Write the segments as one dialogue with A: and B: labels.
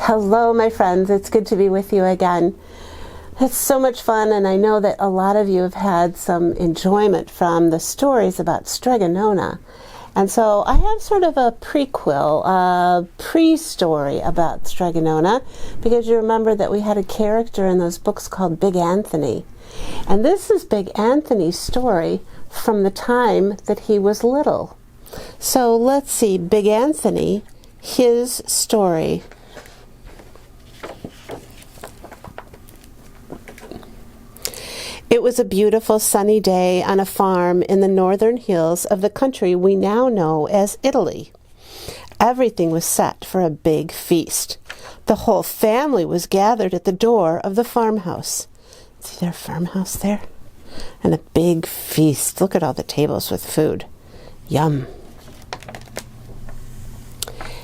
A: Hello, my friends. It's good to be with you again. It's so much fun, and I know that a lot of you have had some enjoyment from the stories about Strega Nona. And so I have sort of a prequel, a pre-story about Strega Nona, because you remember that we had a character in those books called Big Anthony. And this is Big Anthony's story from the time that he was little. So let's see, Big Anthony, his story. It was a beautiful sunny day on a farm in the northern hills of the country we now know as Italy. Everything was set for a big feast. The whole family was gathered at the door of the farmhouse. See their farmhouse there? And a big feast. Look at all the tables with food. Yum.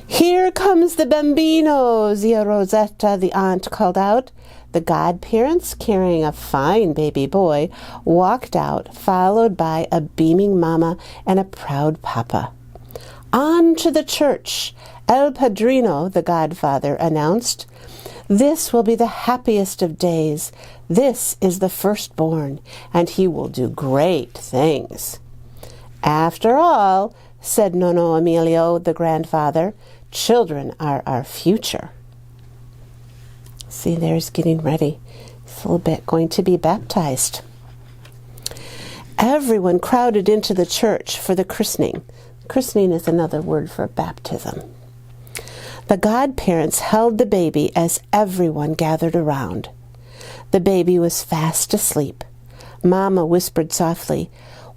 A: "Here comes the bambino," Zia Rosetta, the aunt, called out. The godparents, carrying a fine baby boy, walked out, followed by a beaming mama and a proud papa. "On to the church, El Padrino," the godfather announced. "This will be the happiest of days. This is the firstborn, and he will do great things." "After all," said Nonno Emilio, the grandfather, "children are our future." See, there's getting ready. He's a little bit going to be baptized. Everyone crowded into the church for the christening. Christening is another word for baptism. The godparents held the baby as everyone gathered around. The baby was fast asleep. Mama whispered softly,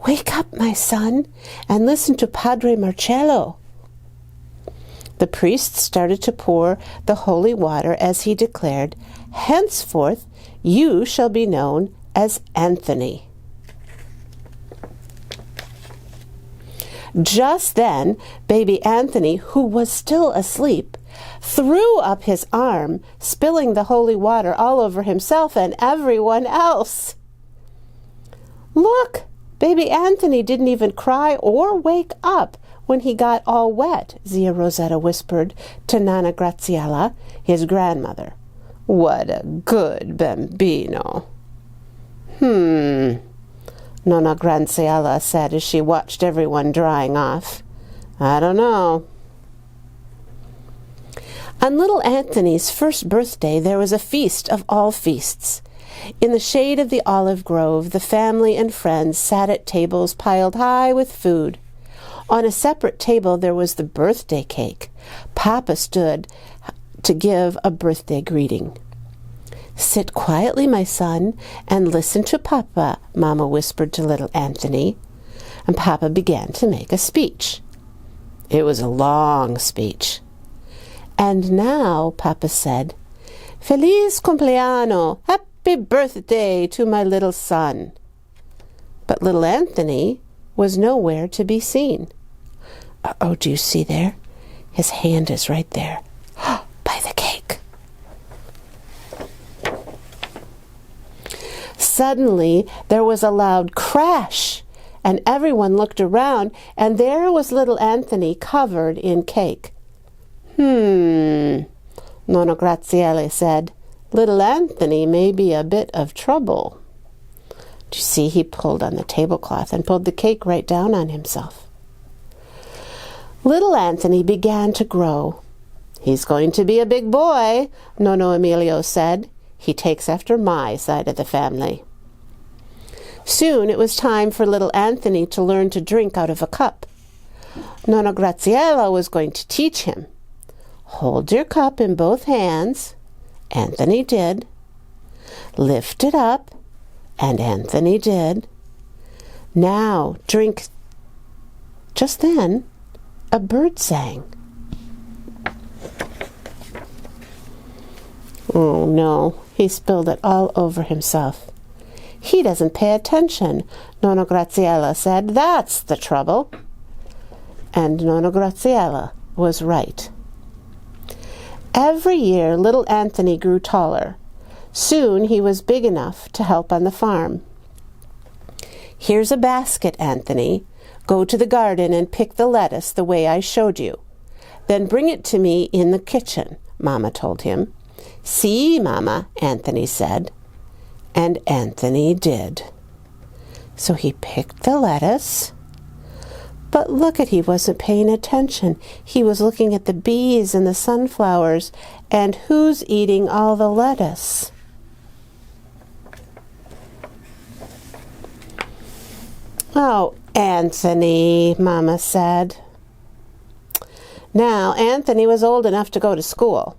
A: "Wake up, my son, and listen to Padre Marcello." The priest started to pour the holy water as he declared, "Henceforth you shall be known as Anthony." Just then, baby Anthony, who was still asleep, threw up his arm, spilling the holy water all over himself and everyone else. "Look, baby Anthony didn't even cry or wake up when he got all wet," Zia Rosetta whispered to Nonna Graziella, his grandmother. "What a good bambino." Nonna Graziella said as she watched everyone drying off. "I don't know." On little Anthony's first birthday, there was a feast of all feasts. In the shade of the olive grove, the family and friends sat at tables piled high with food. On a separate table there was the birthday cake. Papa stood to give a birthday greeting. "Sit quietly, my son, and listen to Papa," Mama whispered to little Anthony. And Papa began to make a speech. It was a long speech. "And now," Papa said, "Feliz cumpleaños, happy birthday to my little son." But little Anthony was nowhere to be seen. Oh, do you see there? His hand is right there, by the cake. Suddenly, there was a loud crash, and everyone looked around, and there was little Anthony covered in cake. Nonna Graziella said, "Little Anthony may be a bit of trouble." Do you see, he pulled on the tablecloth and pulled the cake right down on himself. Little Anthony began to grow. "He's going to be a big boy," Nonno Emilio said. "He takes after my side of the family." Soon it was time for little Anthony to learn to drink out of a cup. Nonna Graziella was going to teach him. "Hold your cup in both hands." Anthony did. "Lift it up." And Anthony did. "Now drink." Just then, a bird sang. Oh no, he spilled it all over himself. "He doesn't pay attention," Nonna Graziella said. "That's the trouble." And Nonna Graziella was right. Every year, little Anthony grew taller. Soon he was big enough to help on the farm. "Here's a basket, Anthony. Go to the garden and pick the lettuce the way I showed you. Then bring it to me in the kitchen. Mama told him. "See, Mama," Anthony said. And Anthony did. So he picked the lettuce. But he wasn't paying attention. He was looking at the bees and the sunflowers. And who's eating all the lettuce? "Oh, Anthony," Mama said. Now, Anthony was old enough to go to school.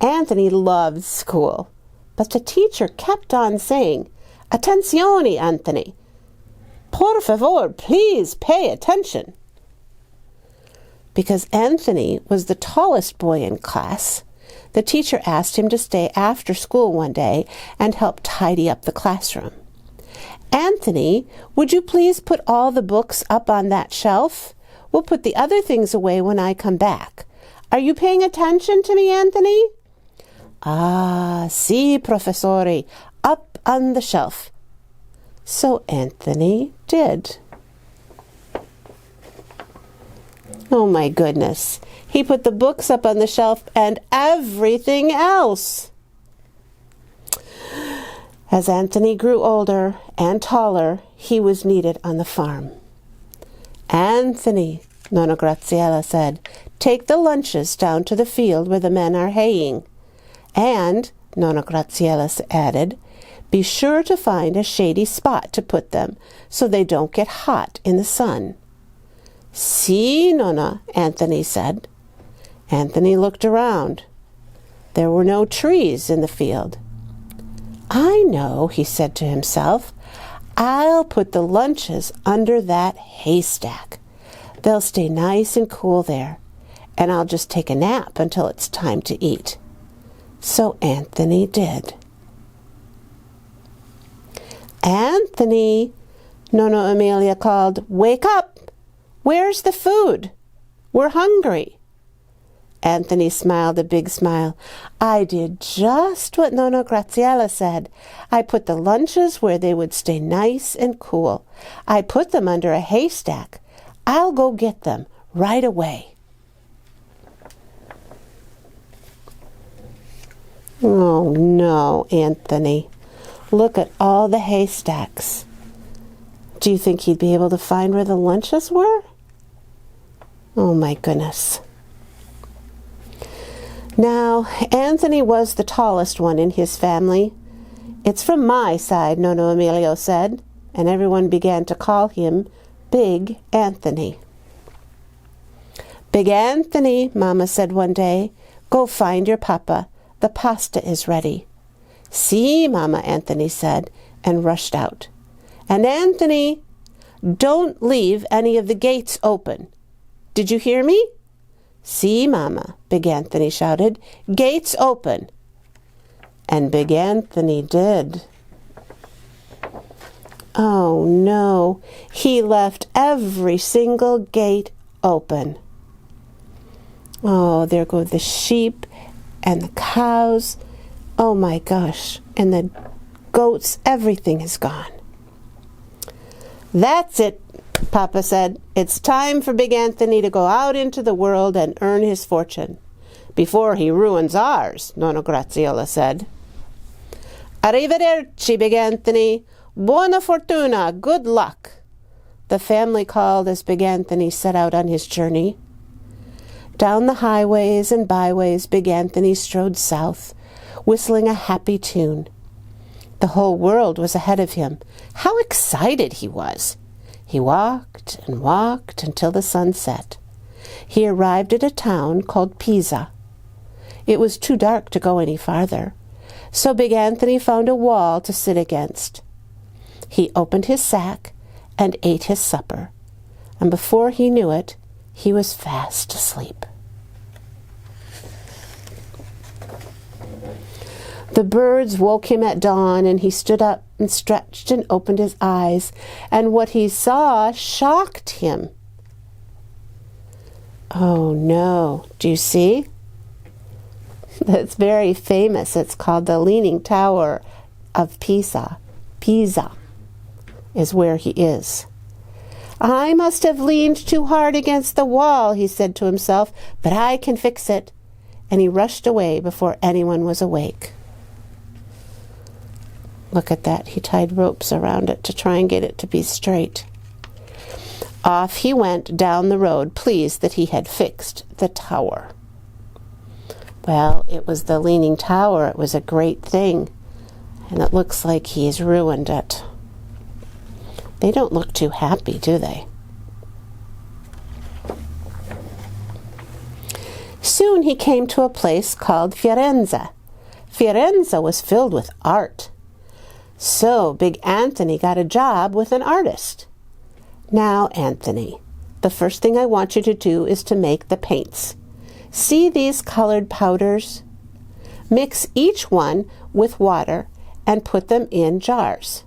A: Anthony loved school. But the teacher kept on saying, "Attenzione, Anthony. Por favor, please pay attention." Because Anthony was the tallest boy in class, the teacher asked him to stay after school one day and help tidy up the classroom. "Anthony, would you please put all the books up on that shelf? We'll put the other things away when I come back. Are you paying attention to me, Anthony?" "Ah, sì, professore, up on the shelf." So Anthony did. Oh my goodness. He put the books up on the shelf and everything else. As Anthony grew older and taller, he was needed on the farm. "Anthony," Nonna Graziella said, "take the lunches down to the field where the men are haying. And," Nonna Graziella added, "be sure to find a shady spot to put them so they don't get hot in the sun." "Sì, Nonna," Anthony said. Anthony looked around. There were no trees in the field. "I know," he said to himself. "I'll put the lunches under that haystack. They'll stay nice and cool there, and I'll just take a nap until it's time to eat." So Anthony did. "Anthony," Nonna Amelia called, "wake up! Where's the food? We're hungry." Anthony smiled a big smile. "I did just what Nonna Graziella said. I put the lunches where they would stay nice and cool. I put them under a haystack. I'll go get them right away." "Oh no, Anthony. Look at all the haystacks. Do you think he'd be able to find where the lunches were? Oh my goodness." Now, Anthony was the tallest one in his family. "It's from my side," Nonna Emilio said, and everyone began to call him Big Anthony. "Big Anthony," Mama said one day, "go find your papa. The pasta is ready." "See, Mama," Anthony said, and rushed out. "And Anthony, don't leave any of the gates open. Did you hear me?" "See, Mama," Big Anthony shouted, "gates open." And Big Anthony did. Oh no, he left every single gate open. Oh, there go the sheep and the cows. Oh my gosh, and the goats, everything is gone. "That's it," Papa said. "It's time for Big Anthony to go out into the world and earn his fortune. Before he ruins ours," Nonna Graziola said. "Arrivederci, Big Anthony. Buona fortuna. Good luck," the family called as Big Anthony set out on his journey. Down the highways and byways, Big Anthony strode south, whistling a happy tune. The whole world was ahead of him. How excited he was! He walked and walked until the sun set. He arrived at a town called Pisa. It was too dark to go any farther, so Big Anthony found a wall to sit against. He opened his sack and ate his supper, and before he knew it, he was fast asleep. The birds woke him at dawn, and he stood up and stretched and opened his eyes, and what he saw shocked him. Oh no, do you see? That's very famous. It's called the Leaning Tower of Pisa. Pisa is where he is. "I must have leaned too hard against the wall," he said to himself, "but I can fix it." and he rushed away before anyone was awake. Look at that. He tied ropes around it to try and get it to be straight. Off he went down the road, pleased that he had fixed the tower. Well, it was the Leaning Tower. It was a great thing, and it looks like he's ruined it. They don't look too happy, do they? Soon he came to a place called Firenze. Firenze was filled with art. So Big Anthony got a job with an artist. Now, Anthony, the first thing I want you to do is to make the paints. See these colored powders? Mix each one with water and put them in jars.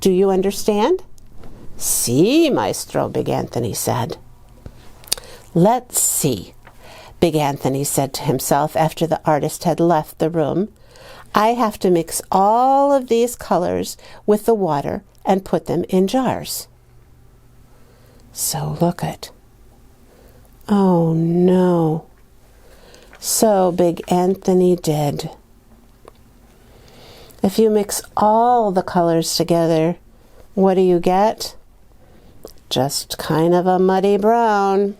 A: Do you understand? Si, maestro, Big Anthony said. Let's see, Big Anthony said to himself after the artist had left the room. I have to mix all of these colors with the water and put them in jars. So look it. Oh no. So Big Anthony did. If you mix all the colors together, what do you get? Just kind of a muddy brown.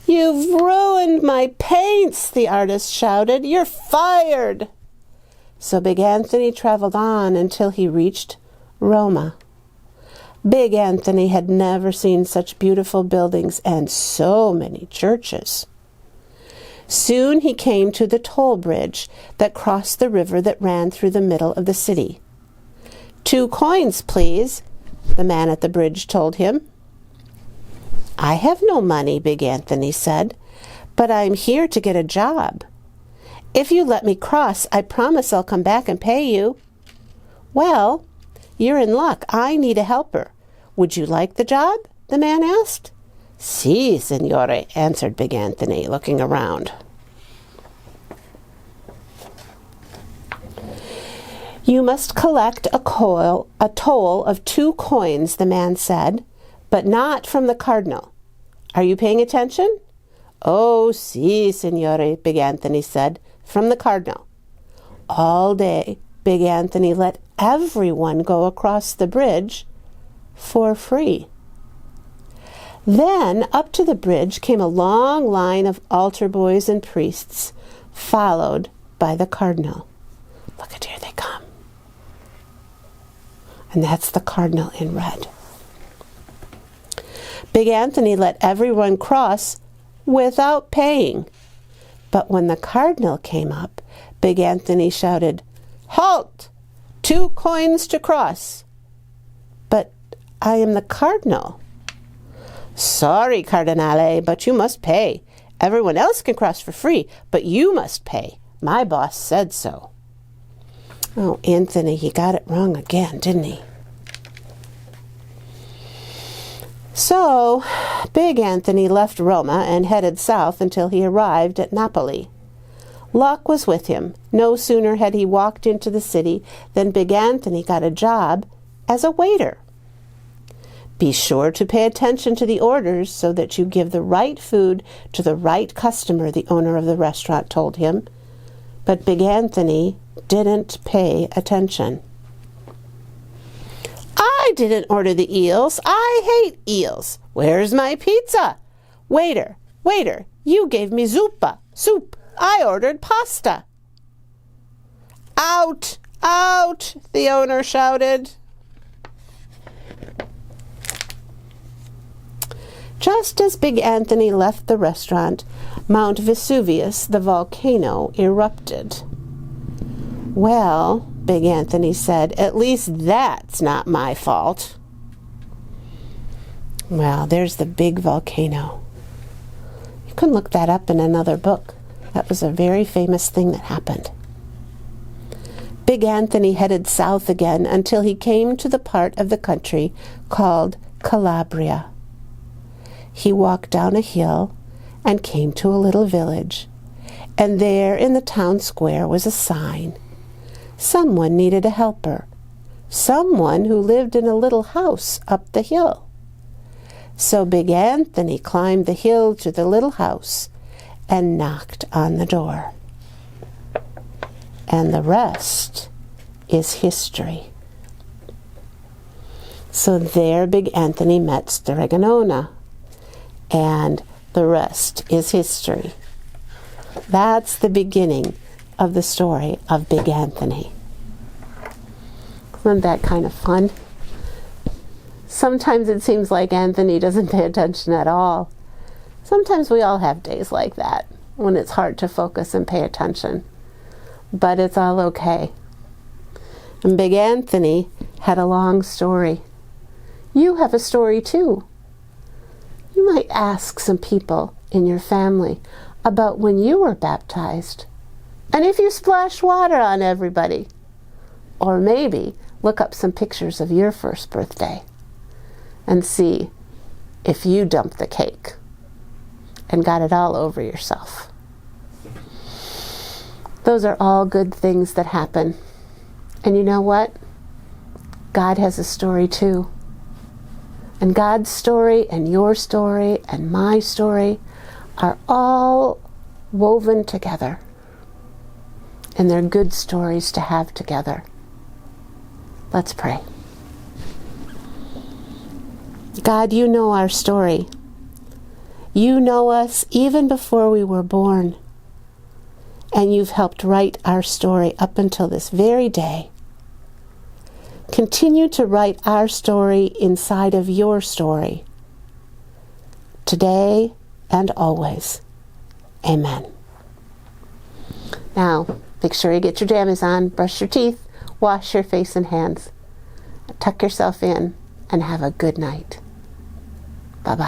A: You've ruined my paints, the artist shouted. You're fired. So Big Anthony traveled on until he reached Roma. Big Anthony had never seen such beautiful buildings and so many churches. Soon he came to the toll bridge that crossed the river that ran through the middle of the city. 2 coins, please, the man at the bridge told him. I have no money, Big Anthony said, but I'm here to get a job. If you let me cross, I promise I'll come back and pay you. Well, you're in luck. I need a helper. Would you like the job? The man asked. Si, signore, answered Big Anthony, looking around. You must collect a toll of 2 coins, the man said, but not from the cardinal. Are you paying attention? Oh, si, signore, Big Anthony said, from the cardinal. All day, Big Anthony let everyone go across the bridge for free. Then up to the bridge came a long line of altar boys and priests, followed by the cardinal. Look at here they come. And that's the cardinal in red. Big Anthony let everyone cross without paying. But when the cardinal came up, Big Anthony shouted, Halt! 2 coins to cross. But I am the cardinal. Sorry, Cardinale, but you must pay. Everyone else can cross for free, but you must pay. My boss said so. Oh, Anthony, he got it wrong again, didn't he? So, Big Anthony left Roma and headed south until he arrived at Napoli. Luck was with him. No sooner had he walked into the city than Big Anthony got a job as a waiter. Be sure to pay attention to the orders so that you give the right food to the right customer, the owner of the restaurant told him. But Big Anthony didn't pay attention. I didn't order the eels. I hate eels. Where's my pizza? Waiter, you gave me zuppa, soup. I ordered pasta. Out, out, the owner shouted. Just as Big Anthony left the restaurant, Mount Vesuvius, the volcano, erupted. Well, Big Anthony said, at least that's not my fault. Well, there's the big volcano. You can look that up in another book. That was a very famous thing that happened. Big Anthony headed south again until he came to the part of the country called Calabria. He walked down a hill and came to a little village, and there in the town square was a sign. Someone needed a helper, someone who lived in a little house up the hill. So Big Anthony climbed the hill to the little house, and knocked on the door. And the rest is history. So there Big Anthony met Stregonona, and the rest is history. That's the beginning of the story of Big Anthony. Isn't that kind of fun? Sometimes it seems like Anthony doesn't pay attention at all. Sometimes we all have days like that, when it's hard to focus and pay attention. But it's all okay. And Big Anthony had a long story. You have a story too. You might ask some people in your family about when you were baptized, and if you splashed water on everybody. Or maybe look up some pictures of your first birthday and see if you dumped the cake and got it all over yourself. Those are all good things that happen. And you know what? God has a story too. And God's story and your story and my story are all woven together. And they're good stories to have together. Let's pray. God, you know our story. You know us even before we were born. And you've helped write our story up until this very day. Continue to write our story inside of your story, today and always. Amen. Now, make sure you get your jammies on, brush your teeth, wash your face and hands, tuck yourself in, and have a good night. Bye-bye.